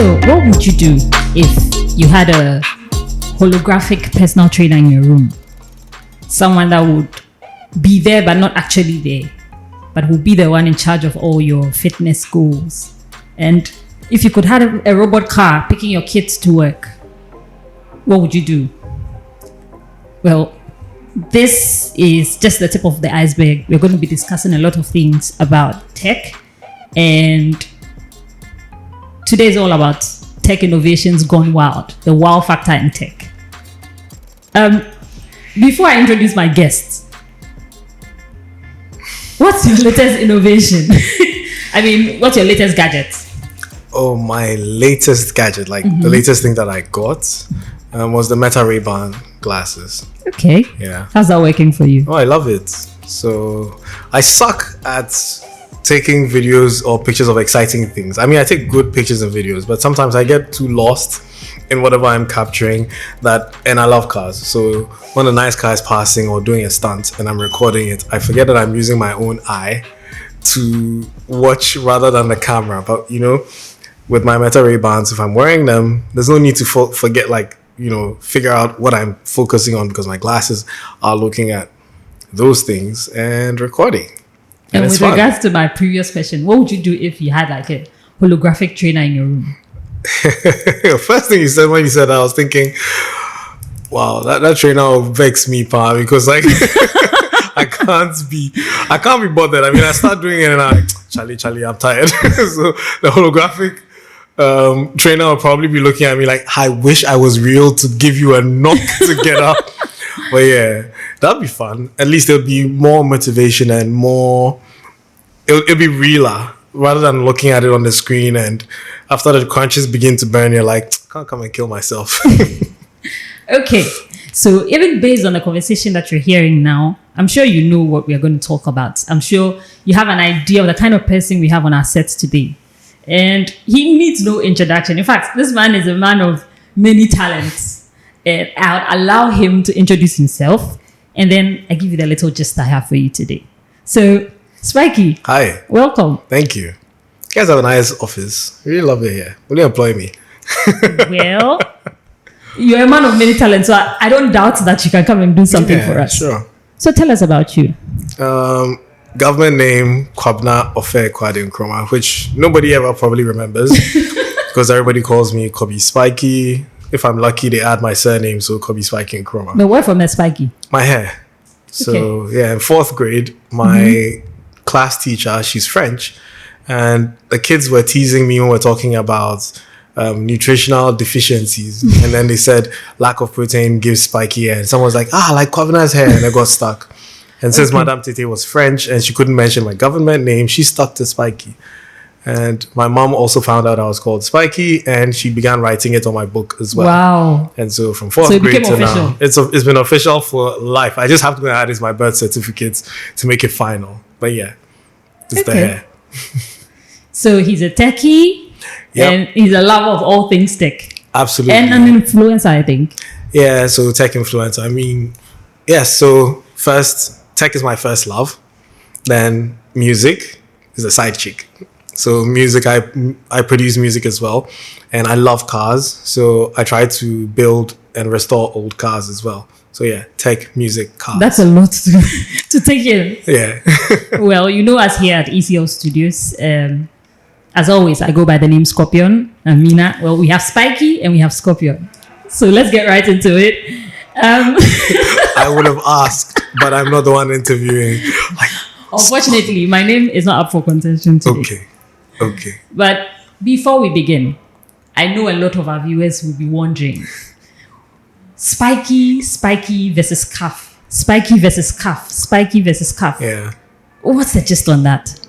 So, what would you do if you had a holographic personal trainer in your room? Someone that would be there but not actually there, but will be the one in charge of all your fitness goals. And if you could have a robot car picking your kids to work, what would you do? Well, this is just the tip of the iceberg. We're going to be discussing a lot of things about tech, and today is all about tech innovations gone wild, the wow factor in tech. Before I introduce my guests, what's your latest innovation? I mean, what's your latest gadget? Oh, my latest gadget, the latest thing that I got was the Meta Ray-Ban glasses. Okay. Yeah. How's that working for you? Oh, I love it. So I suck at taking videos or pictures of exciting things. I mean, I take good pictures and videos, but sometimes I get too lost in whatever I'm capturing and I love cars. So when a nice car is passing or doing a stunt and I'm recording it, I forget that I'm using my own eye to watch rather than the camera. But with my Meta Ray-Bans, if I'm wearing them, there's no need to forget, figure out what I'm focusing on, because my glasses are looking at those things and recording. And with regards to my previous question, what would you do if you had a holographic trainer in your room? First thing you said when you said that, I was thinking, wow, that trainer will vex me, pa, because I can't be bothered. I mean, I start doing it and I'm like, Charlie, I'm tired. So the holographic trainer will probably be looking at me like, I wish I was real to give you a knock to get up. But yeah, that'd be fun. At least there'll be more motivation and it'll be realer rather than looking at it on the screen, and after the crunches begin to burn, you're like, can't come and kill myself. Okay, so even based on the conversation that you're hearing now, I'm sure you know what we are going to talk about. I'm sure you have an idea of the kind of person we have on our sets today. And he needs no introduction. In fact, this man is a man of many talents. And I'll allow him to introduce himself, and then I give you the little gist I have for you today. So, Spiky. Hi. Welcome. Thank you. You guys have a nice office. Really love it here. Will you employ me? Well, you're a man of many talents, so I don't doubt that you can come and do something for us. Sure. So tell us about you. Government name Kwabna Ofe Kwade Nkrumah, which nobody ever probably remembers because everybody calls me Kobe Spiky. If I'm lucky, they add my surname, so Kobe Spiky Nkrumah. But where from the Spiky? My hair. So yeah, in 4th grade, my class teacher, she's French, and the kids were teasing me when we were talking about nutritional deficiencies, and then they said lack of protein gives spiky hair, and someone was like, like Kwabna's hair, and I got stuck. And since Madame Tete was French and she couldn't mention my government name, she stuck to Spiky. And my mom also found out I was called Spiky, and she began writing it on my book as well. Wow. And so from 4th grade to now, it's been official for life. I just have to go and add it to my birth certificate to make it final. But yeah, it's the hair. So he's a techie, and he's a lover of all things tech. Absolutely. And an influencer, I think. Yeah, so tech influencer. I mean, so first, tech is my first love. Then music is a side chick. So music, I produce music as well. And I love cars. So I try to build and restore old cars as well. So yeah, tech, music, cars. That's a lot to take in. Yeah. Well, us here at ECL Studios. As always, I go by the name Scorpion and Mina. Well, we have Spiky and we have Scorpion. So let's get right into it. I would have asked, but I'm not the one interviewing. Unfortunately, my name is not up for contention today. Okay. But before we begin, I know a lot of our viewers will be wondering, Spiky versus Cuff. Spiky versus Cuff. Yeah. What's the gist on that?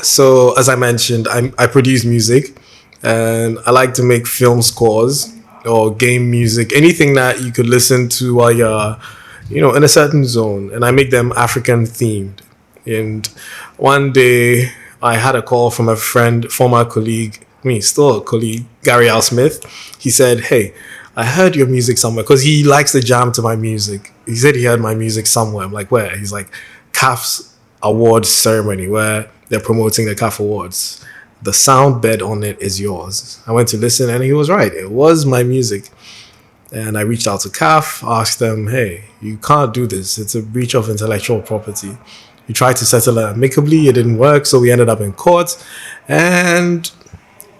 So, as I mentioned, I produce music, and I like to make film scores or game music, anything that you could listen to while you're, in a certain zone. And I make them African themed. And one day I had a call from a friend, former colleague, still a colleague, Gary Al Smith. He said, hey, I heard your music somewhere, because he likes to jam to my music. He said he heard my music somewhere. I'm like, where? He's like, CAF's awards ceremony where they're promoting the CAF awards. the sound bed on it is yours. I went to listen and he was right. It was my music. And I reached out to CAF, asked them, hey, you can't do this. It's a breach of intellectual property. We tried to settle it amicably. It didn't work. So we ended up in court and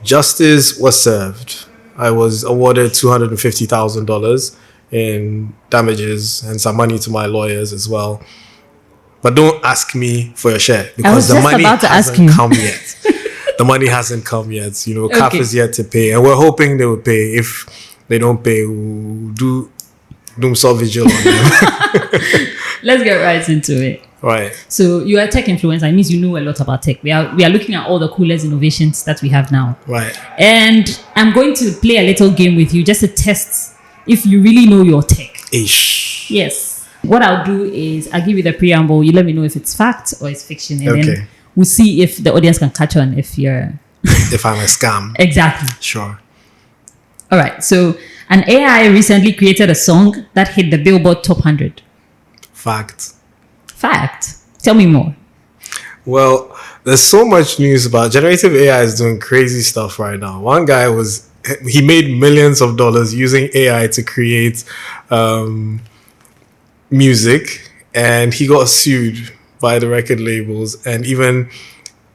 justice was served. I was awarded $250,000 in damages and some money to my lawyers as well. But don't ask me for your share because the money hasn't come yet. The money hasn't come yet. You know, CAF is yet to pay. And we're hoping they will pay. If they don't pay, we'll do doom-saw vigil on them. Let's get right into it. Right. So you are a tech influencer. It means you know a lot about tech. We are looking at all the coolest innovations that we have now. Right. And I'm going to play a little game with you just to test if you really know your tech. Ish. Yes. What I'll do is I'll give you the preamble. You let me know if it's fact or it's fiction. And then we'll see if the audience can catch on if you're... if I'm a scam. Exactly. Sure. All right. So an AI recently created a song that hit the Billboard Top 100. Fact. Tell me more. Well, there's so much news about generative AI is doing crazy stuff right now. One guy he made millions of dollars using AI to create music, and he got sued by the record labels, and even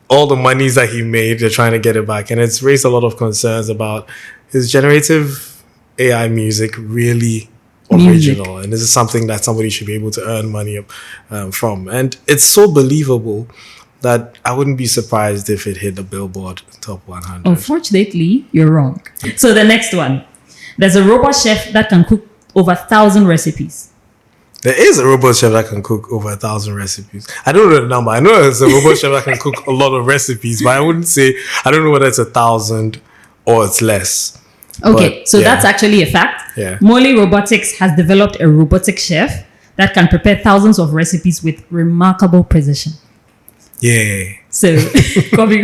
all the monies that he made, they're trying to get it back. And it's raised a lot of concerns about his generative AI music really original, and this is something that somebody should be able to earn money from. And it's so believable that I wouldn't be surprised if it hit the Billboard Top 100. Unfortunately, you're wrong. So the next one, there's a robot chef that can cook over 1,000 recipes. There is a robot chef that can cook over 1,000 recipes. I don't know the number. I know there's a robot chef that can cook a lot of recipes, but I don't know whether it's 1,000 or it's less. Okay, so that's actually a fact. Yeah. Molly Robotics has developed a robotic chef that can prepare thousands of recipes with remarkable precision. Yeah. So, Kobe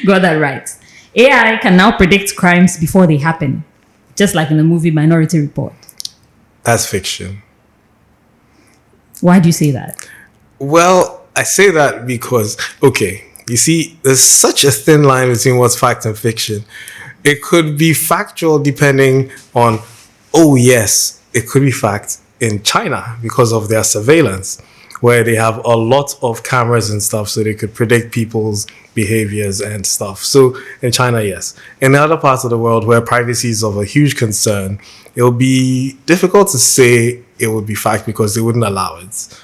got that right. AI can now predict crimes before they happen, just like in the movie Minority Report. That's fiction. Why do you say that? Well, I say that because, you see, there's such a thin line between what's fact and fiction. It could be factual depending on, it could be fact in China because of their surveillance, where they have a lot of cameras and stuff, so they could predict people's behaviors and stuff. So in China, yes. In other parts of the world where privacy is of a huge concern, it will be difficult to say it would be fact because they wouldn't allow it.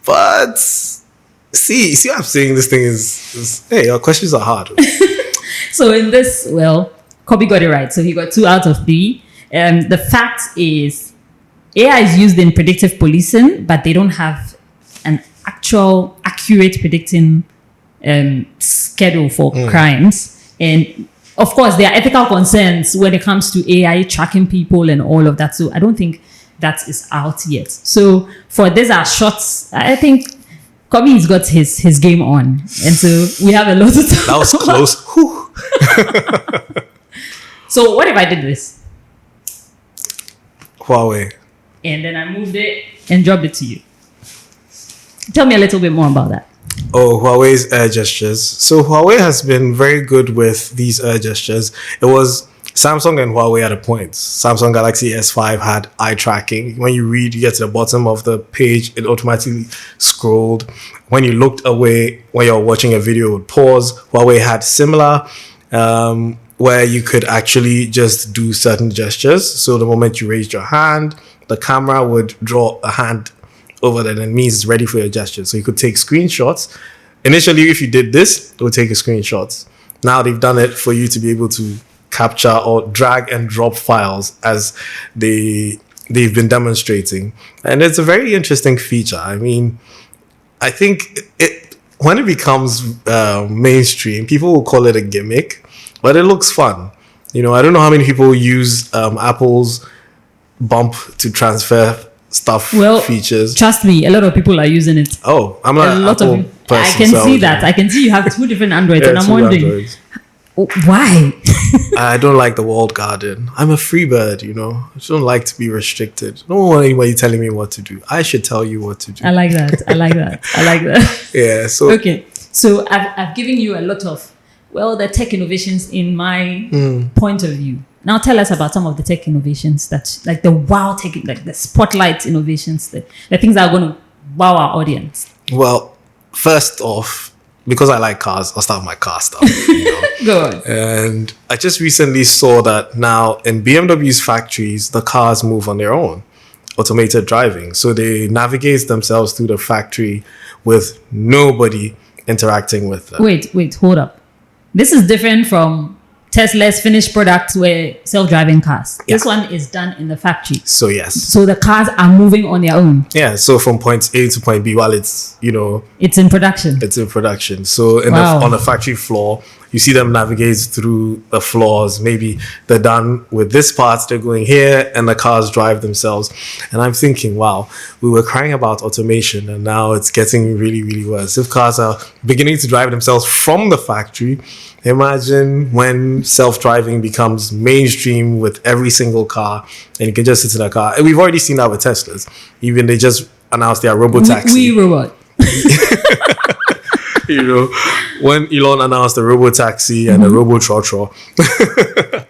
But see what I'm saying? This thing is hey, your questions are hard. So in this, Kobe got it right. So he got 2 out of 3. The fact is AI is used in predictive policing, but they don't have an actual accurate predicting schedule for crimes. And of course, there are ethical concerns when it comes to AI tracking people and all of that. So I don't think that is out yet. So for these are shots, I think Kobe's got his game on. And so we have a lot to talk That was close. So what if I did this? Huawei. And then I moved it and dropped it to you. Tell me a little bit more about that. Oh, Huawei's air gestures. So Huawei has been very good with these air gestures. It was Samsung and Huawei at a point. Samsung Galaxy S5 had eye tracking. When you read, you get to the bottom of the page, it automatically scrolled. When you looked away, when you're watching a video, it would pause. Huawei had similar, where you could actually just do certain gestures. So the moment you raised your hand, the camera would draw a hand over that, and it means it's ready for your gesture. So you could take screenshots. Initially, if you did this, it would take a screenshot. Now they've done it for you to be able to capture or drag and drop files as they've been demonstrating. And it's a very interesting feature. I mean, I think when it becomes mainstream, people will call it a gimmick, but it looks fun. You know, I don't know how many people use Apple's bump to transfer stuff features. Trust me, a lot of people are using it. Oh, I'm not an Apple person. I can see that. I can see you have 2 different Androids, and I'm wondering why. I don't like the walled garden. I'm a free bird, you know. I just don't like to be restricted. I don't want anybody telling me what to do. I should tell you what to do. I like that. Yeah. So okay. So I've given you a lot of well, the tech innovations in my point of view. Now tell us about some of the tech innovations that, like the wow tech, like the spotlight innovations, the things that are going to wow our audience. Well, first off, because I like cars, I'll start with my car stuff. Go on. And I just recently saw that now in BMW's factories, the cars move on their own, automated driving. So they navigate themselves through the factory with nobody interacting with them. Wait, hold up. This is different from Tesla's finished products where self-driving cars. Yeah. This one is done in the factory. So yes. So the cars are moving on their own. Yeah, so from point A to point B, while it's, It's in production. it's in production. So Wow. on the factory floor, you see them navigate through the floors. Maybe they're done with this part, they're going here, and the cars drive themselves. And I'm thinking, wow, we were crying about automation, and now it's getting really, really worse. If cars are beginning to drive themselves from the factory, imagine when self-driving becomes mainstream with every single car, and you can just sit in a car. And we've already seen that with Teslas. Even they just announced their robotaxi. We robot. When Elon announced the robotaxi and the robo-trotro.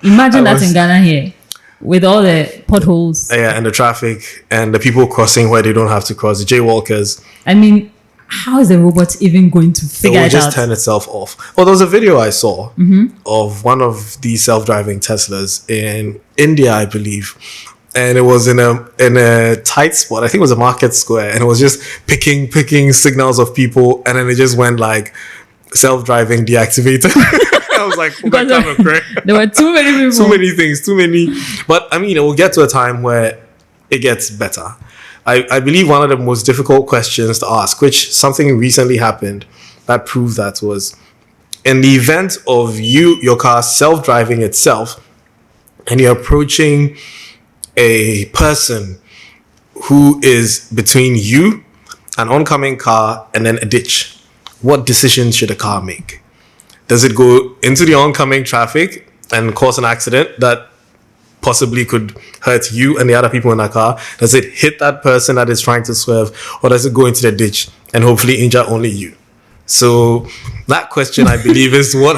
Imagine that in Ghana here with all the potholes. Yeah, and the traffic and the people crossing where they don't have to cross, the jaywalkers. I mean, how is the robot even going to It figure will it just out? turn itself off. Well, there was a video I saw of one of these self-driving Teslas in India, I believe. And it was in a tight spot. I think it was a market square, and it was just picking signals of people, and then it just went like self-driving deactivated. I was like, Because oh, there were too many people. too many things, too many. But I mean, it will get to a time where it gets better. I believe one of the most difficult questions to ask, which something recently happened that proved that, was in the event of your car self-driving itself, and you're approaching a person who is between you, an oncoming car, and then a ditch. What decision should a car make? Does it go into the oncoming traffic and cause an accident that possibly could hurt you and the other people in that car? Does it hit that person that is trying to swerve, or does it go into the ditch and hopefully injure only you? So that question, I believe, is what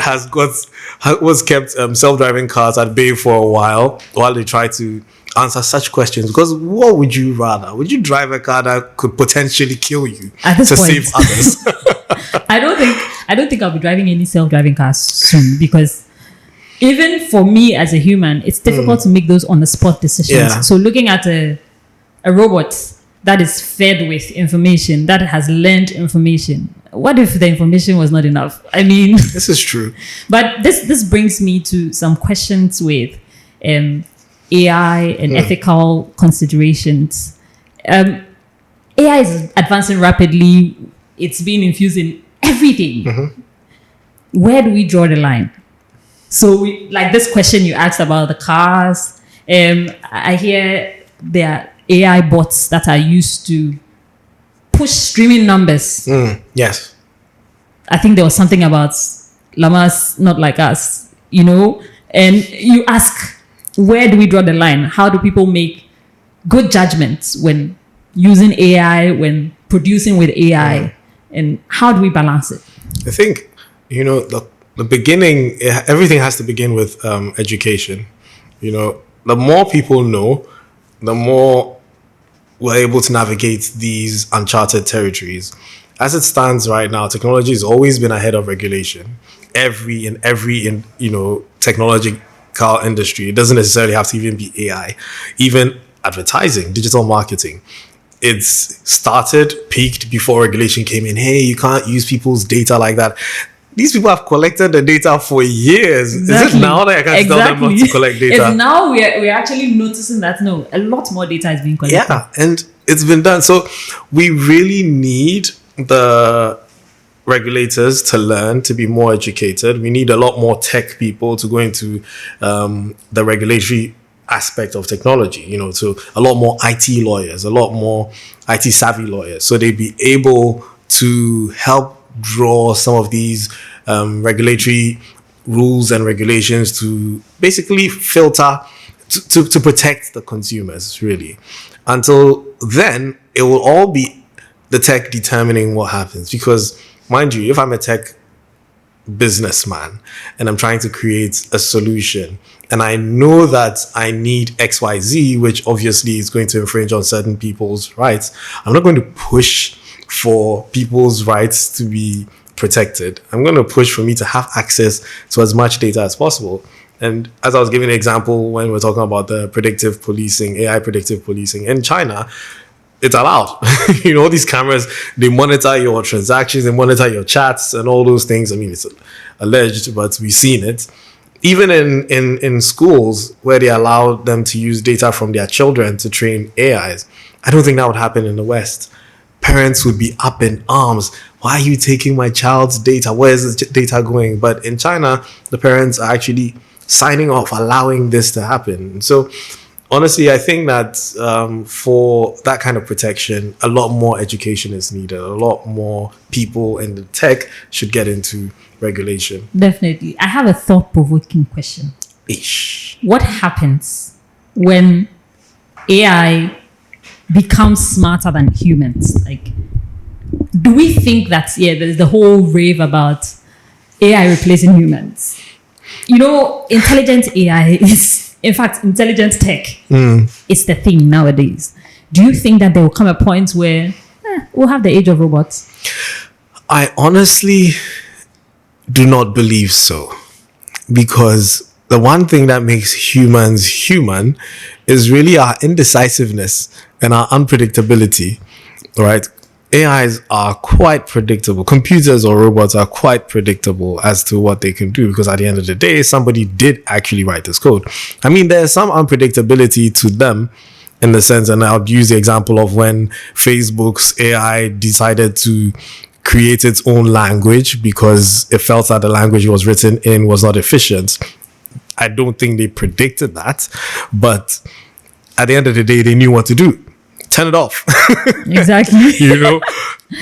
was kept self-driving cars at bay for a while they try to answer such questions. Because what would you rather? Would you drive a car that could potentially kill you At this to point. save others? I don't think I'll be driving any self-driving cars soon, because even for me as a human, it's difficult to make those on-the-spot decisions. Yeah. So looking at a robot that is fed with information, that has learned information, what if the information was not enough? I mean, This is true. but this brings me to some questions with AI and ethical considerations. AI is advancing rapidly. It's being infused in everything. Where do we draw the line? So, like this question you asked about the cars, I hear there are AI bots that are used to push streaming numbers. Yes. I think there was something about llamas not like us, and you ask, where do we draw the line? How do people make good judgments when using AI, when producing with AI, and how do we balance it? I think, the beginning, everything has to begin with education. The more people know, the more we're able to navigate these uncharted territories. As it stands right now, technology has always been ahead of regulation. Every technological industry, it doesn't necessarily have to even be AI, even advertising, digital marketing. It's started, peaked before regulation came in. Hey, you can't use people's data like that. These people have collected the data for years. Exactly. Is it now that I can tell them not to collect data? It's now we're actually noticing that a lot more data is being collected. Yeah, and it's been done. So we really need the regulators to learn, to be more educated. We need a lot more tech people to go into the regulatory aspect of technology, so a lot more IT lawyers, a lot more IT savvy lawyers, so they'd be able to help draw some of these regulatory rules and regulations to basically filter, to protect the consumers, really. Until then, it will all be the tech determining what happens. Because, mind you, if I'm a tech businessman and I'm trying to create a solution, and I know that I need XYZ, which obviously is going to infringe on certain people's rights, I'm not going to push for people's rights to be protected. I'm going to push for me to have access to as much data as possible. And as I was giving an example when we're talking about the predictive policing, AI predictive policing in China, it's allowed. All these cameras, they monitor your transactions, they monitor your chats and all those things. I mean, it's alleged, but we've seen it. Even in schools where they allow them to use data from their children to train AIs, I don't think that would happen in the West. Parents would be up in arms. Why are you taking my child's data? Where is this data going? But in China, the parents are actually signing off, allowing this to happen. So honestly, I think that for that kind of protection, a lot more education is needed. A lot more people in the tech should get into regulation. Definitely. I have a thought-provoking question. Ish. What happens when AI becomes smarter than humans? Like, do we think that, there's the whole rave about AI replacing humans? Intelligent AI is, in fact, intelligent tech is the thing nowadays. Do you think that there will come a point where we'll have the age of robots? I honestly do not believe so, because the one thing that makes humans human is really our indecisiveness and our unpredictability, right? AIs are quite predictable. Computers or robots are quite predictable as to what they can do, because at the end of the day, somebody did actually write this code. I mean, there's some unpredictability to them in the sense, and I'll use the example of when Facebook's AI decided to create its own language because it felt that the language it was written in was not efficient. I don't think they predicted that, but at the end of the day, they knew what to do. Turn it off. Exactly.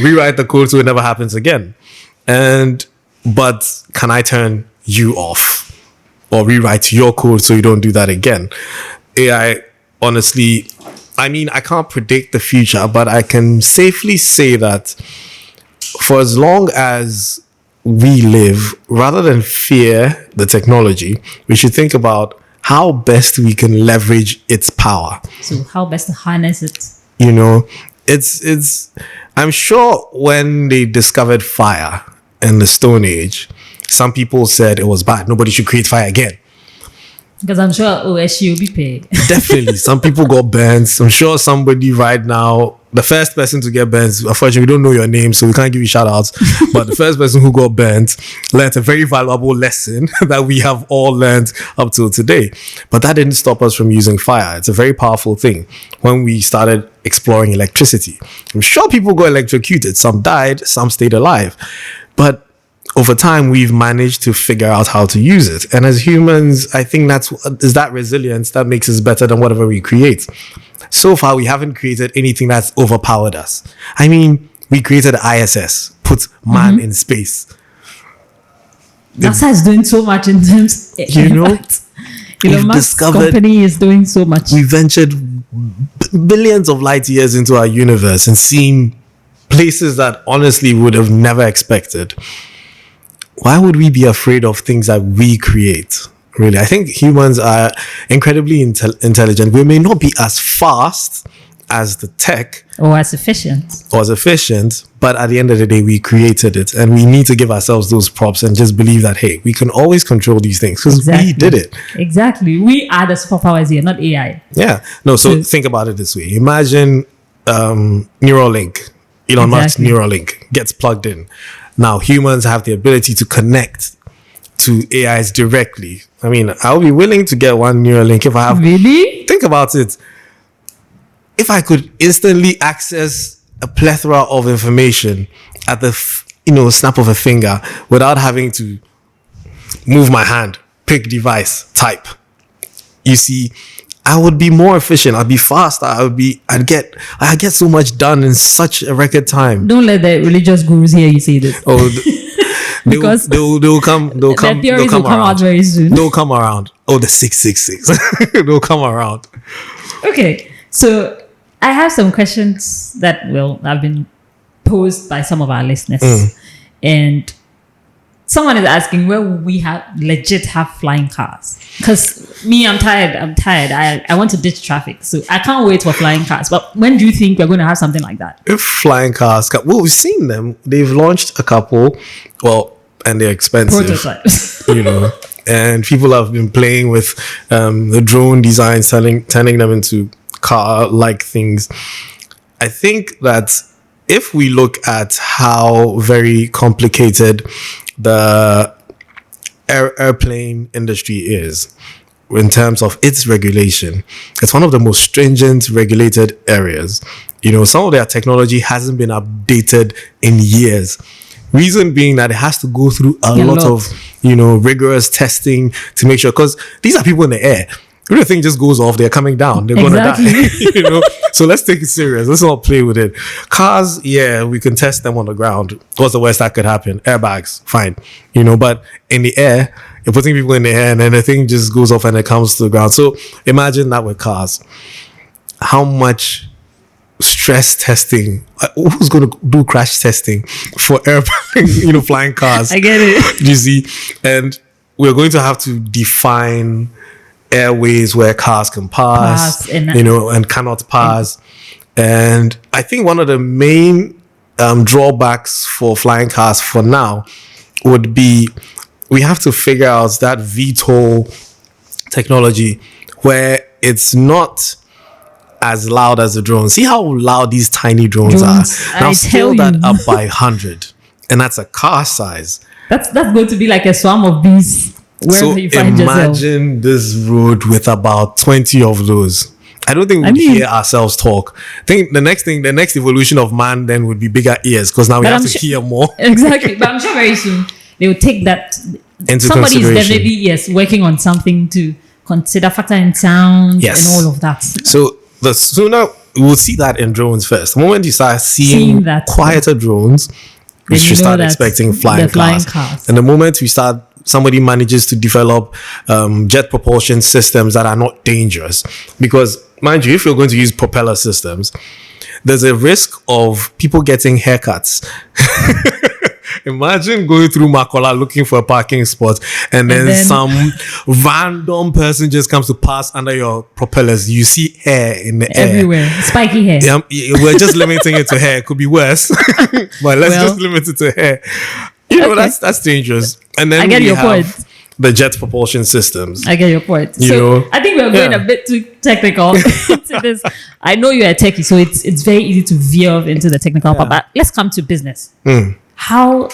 Rewrite the code so it never happens again. But can I turn you off or rewrite your code so you don't do that again? AI, honestly, I mean, I can't predict the future, but I can safely say that for as long as we live, rather than fear the technology, we should think about how best we can leverage its power. So how best to harness it? It's I'm sure when they discovered fire in the Stone Age, some people said it was bad. Nobody should create fire again. Because I'm sure OSU will be paid. Definitely. Some people got burnt. I'm sure somebody right now, the first person to get burnt, unfortunately, we don't know your name, so we can't give you shout outs. But the first person who got burnt learned a very valuable lesson that we have all learned up till today. But that didn't stop us from using fire. It's a very powerful thing. When we started exploring electricity, I'm sure people got electrocuted. Some died, some stayed alive. But over time, we've managed to figure out how to use it. And as humans, I think is that resilience that makes us better than whatever we create. So far, we haven't created anything that's overpowered us. I mean, we created ISS, put man in space. NASA is doing so much in terms, Elon Musk's company is doing so much. We ventured billions of light years into our universe and seen places that honestly would have never expected. Why would we be afraid of things that we create? Really, I think humans are incredibly intelligent. We may not be as fast as the tech or as efficient, but at the end of the day, we created it, and we need to give ourselves those props and just believe that, hey, we can always control these things because we did it. Exactly. We are the superpowers here, not AI. Yeah. No, so think about it this way. Imagine Neuralink, Elon Musk's Neuralink gets plugged in. Now, humans have the ability to connect to AIs directly. I mean, I'll be willing to get one Neuralink if I have... Really? Think about it. If I could instantly access a plethora of information at the, snap of a finger without having to move my hand, pick device, type. You see, I would be more efficient. I'd be faster. I'd get so much done in such a record time. Don't let the religious gurus hear you say this. Oh, because they'll come out very soon. They'll come around. Oh, the 666. They'll come around. Okay, so I have some questions that have been posed by some of our listeners, and Someone is asking where will we have flying cars? Because me, I'm tired. I want to ditch traffic, so I can't wait for flying cars. But when do you think we're going to have something like that? If flying cars, well, we've seen them. They've launched a couple. Well, and they're expensive. Prototypes. And people have been playing with the drone design, turning them into car-like things. I think that if we look at how very complicated the airplane industry is in terms of its regulation, it's one of the most stringent regulated areas. Some of their technology hasn't been updated in years. Reason being that it has to go through a lot of rigorous testing to make sure, because these are people in the air. If the thing just goes off, they're coming down. They're gonna die. So let's take it serious. Let's not play with it. Cars, yeah, we can test them on the ground. What's the worst that could happen? Airbags, fine. But in the air, you're putting people in the air and then the thing just goes off and it comes to the ground. So imagine that with cars. How much stress testing? Who's going to do crash testing for airplane, flying cars? I get it. You see? And we're going to have to define airways where cars can pass, and cannot pass. And I think one of the main drawbacks for flying cars for now would be we have to figure out that VTOL technology where it's not as loud as the drones. See how loud these tiny drones are? Now scale that up by 100, and that's a car size. That's going to be like a swarm of bees. So imagine this road with about 20 of those. I don't think we'd hear ourselves talk. I think the next evolution of man then would be bigger ears, because now we have to hear more. Exactly. But I'm sure very soon they will take that into somebody consideration. is definitely working on something to consider factor in sound and all of that. So the sooner we'll see that in drones first. The moment you start seeing that quieter drones, we should start expecting flying cars. And the moment somebody manages to develop jet propulsion systems that are not dangerous, because mind you, if you're going to use propeller systems, there's a risk of people getting haircuts. Imagine going through Makola looking for a parking spot, and then some random person just comes to pass under your propellers. You see hair in the air everywhere, spiky hair. Yeah, we're just limiting it to hair. It could be worse, but let's just limit it to hair. That's dangerous. And then I get your point. The jet propulsion systems. I get your point. I think we're going a bit too technical into this. I know you're a techie, so it's very easy to veer into the technical part. But let's come to business. How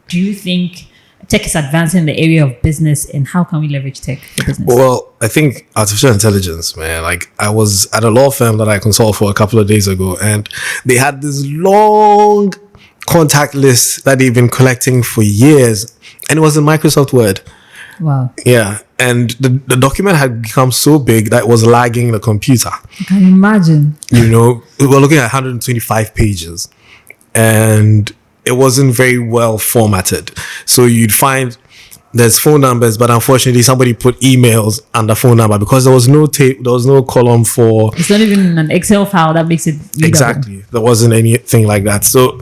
do you think tech is advancing in the area of business, and how can we leverage tech for business? Well, I think artificial intelligence, man. Like, I was at a law firm that I consulted for a couple of days ago, and they had this long contact list that they've been collecting for years, and it was in Microsoft Word. Wow. Yeah. And the document had become so big that it was lagging the computer. I can imagine. We were looking at 125 pages, and it wasn't very well formatted. So you'd find there's phone numbers, but unfortunately somebody put emails under phone number because there was no there was no column for... It's not even an Excel file that makes it readable. Exactly. There wasn't anything like that. So...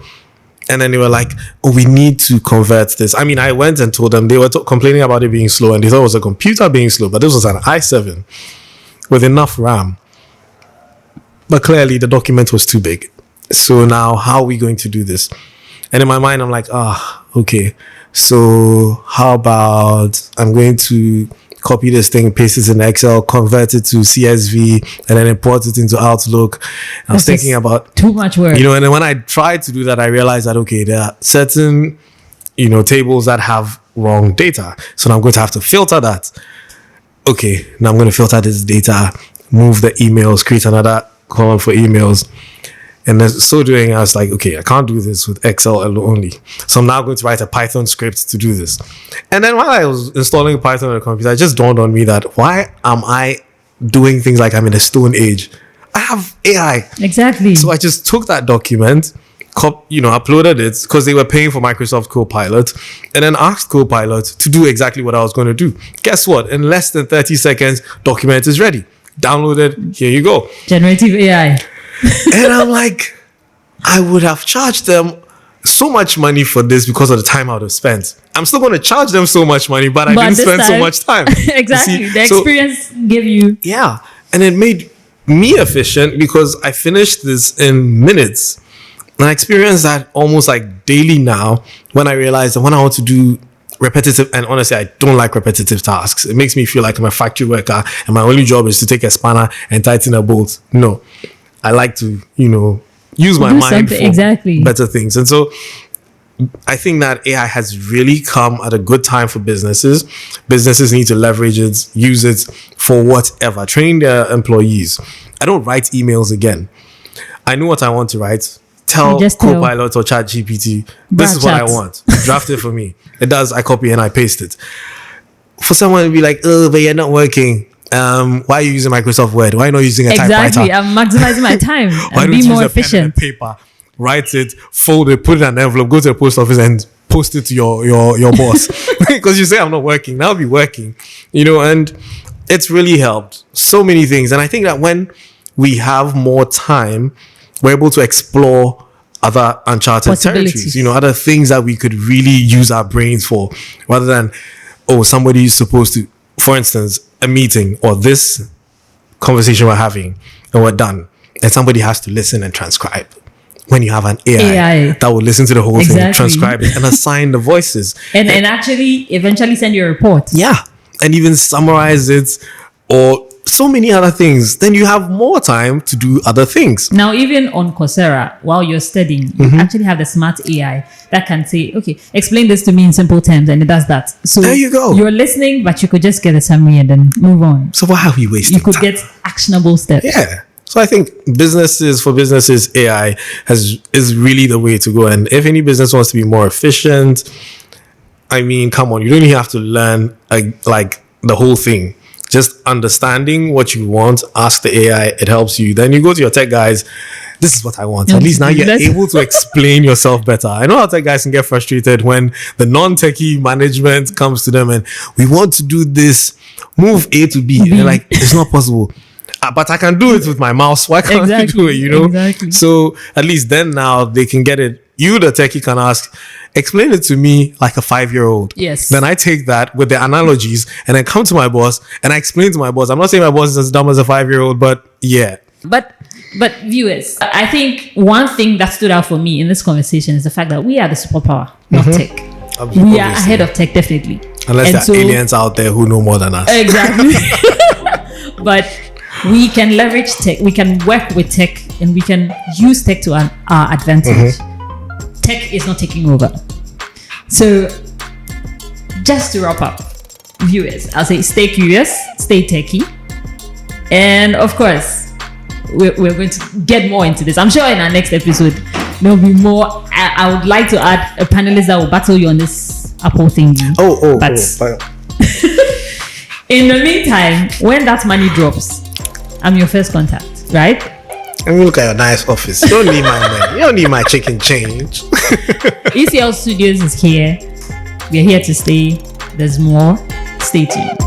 And then they were like, oh, we need to convert this. I mean, I went and told them, they were complaining about it being slow, and they thought it was a computer being slow, but this was an i7 with enough RAM. But clearly the document was too big. So now how are we going to do this? And in my mind, I'm like, okay. So how about I'm going to copy this thing, paste it in Excel, convert it to CSV, and then import it into Outlook. I was thinking about too much work. And then when I tried to do that, I realized that, okay, there are certain, tables that have wrong data. So now I'm going to have to filter that. Okay, now I'm going to filter this data, move the emails, create another column for emails. And then so doing, I was like, okay, I can't do this with Excel only. So I'm now going to write a Python script to do this. And then while I was installing Python on the computer, it just dawned on me that why am I doing things like I'm in a stone age? I have AI. Exactly. So I just took that document, uploaded it because they were paying for Microsoft Copilot, and then asked Copilot to do exactly what I was going to do. Guess what? In less than 30 seconds, document is ready. Downloaded. Here you go. Generative AI. And I'm like, I would have charged them so much money for this because of the time I would have spent. I'm still going to charge them so much money, but I didn't this spend so time- much time. Exactly. You see? The So- experience gave you. yeah. And it made me efficient because I finished this in minutes. And I experience that almost like daily now when I realize that when I want to do repetitive, and honestly, I don't like repetitive tasks. It makes me feel like I'm a factory worker and my only job is to take a spanner and tighten a bolt. No, I like to, use my Do mind something, for exactly. better things. And so I think that AI has really come at a good time for businesses. Businesses need to leverage it, use it for whatever, train their employees. I don't write emails again. I know what I want to write. Tell You just tell. Copilot or ChatGPT, this is what I chat. want. Draft it for me. It does. I copy and I paste it. For someone to be like, oh, but you're not working. Why are you using Microsoft Word? Why are you not using a Exactly. typewriter? I'm maximizing my time Why and don't be you more use a pen and efficient. a paper, write it, fold it, put it in an envelope, go to the post office and post it to your boss? Because you say I'm not working, now I'll be working, and it's really helped so many things. And I think that when we have more time, we're able to explore other uncharted Possibilities. territories, other things that we could really use our brains for, rather than, somebody is supposed to, for instance, a meeting or this conversation we're having and we're done, and somebody has to listen and transcribe. When you have an AI. that will listen to the whole thing, Exactly. transcribe it, and assign the voices. And actually eventually send you a report. Yeah. And even summarize it, or so many other things. Then you have more time to do other things. Now, even on Coursera, while you're studying, Mm-hmm. you actually have the smart AI that can say, okay, explain this to me in simple terms, and it does that. So There you go. You're listening, but you could just get a summary and then move on. So why are we wasting You could time? get actionable steps. Yeah. So I think for businesses, AI is really the way to go. And if any business wants to be more efficient, I mean, come on, you don't even have to learn like the whole thing. Just understanding what you want, ask the AI, it helps you. Then you go to your tech guys, this is what I want. At least now you're Let's- able to explain yourself better. I know how tech guys can get frustrated when the non-techie management comes to them and we want to do this, move A to B. And they're like, it's not possible. But I can do it with my mouse. Why can't Exactly, you do it, exactly. So at least then now they can get it. You, the techie, can ask, explain it to me like a 5-year-old. Yes. Then I take that with the analogies and then come to my boss and I explain to my boss. I'm not saying my boss is as dumb as a 5-year-old, but yeah. But viewers, I think one thing that stood out for me in this conversation is the fact that we are the superpower, not tech. We are Obviously. ahead of tech, definitely. Unless there are aliens out there who know more than us. Exactly. But we can leverage tech, we can work with tech, and we can use tech to our advantage. Tech is not taking over. So, just to wrap up, viewers, I'll say stay curious, stay techy, and of course, we're going to get more into this. I'm sure in our next episode, there'll be more. I would like to add a panelist that will battle you on this Apple thingy. But in the meantime, when that money drops, I'm your first contact, right? I mean, look at your nice office. You don't need my money. You don't need my chicken change. ECL Studios is here. We're here to stay. There's more. Stay tuned.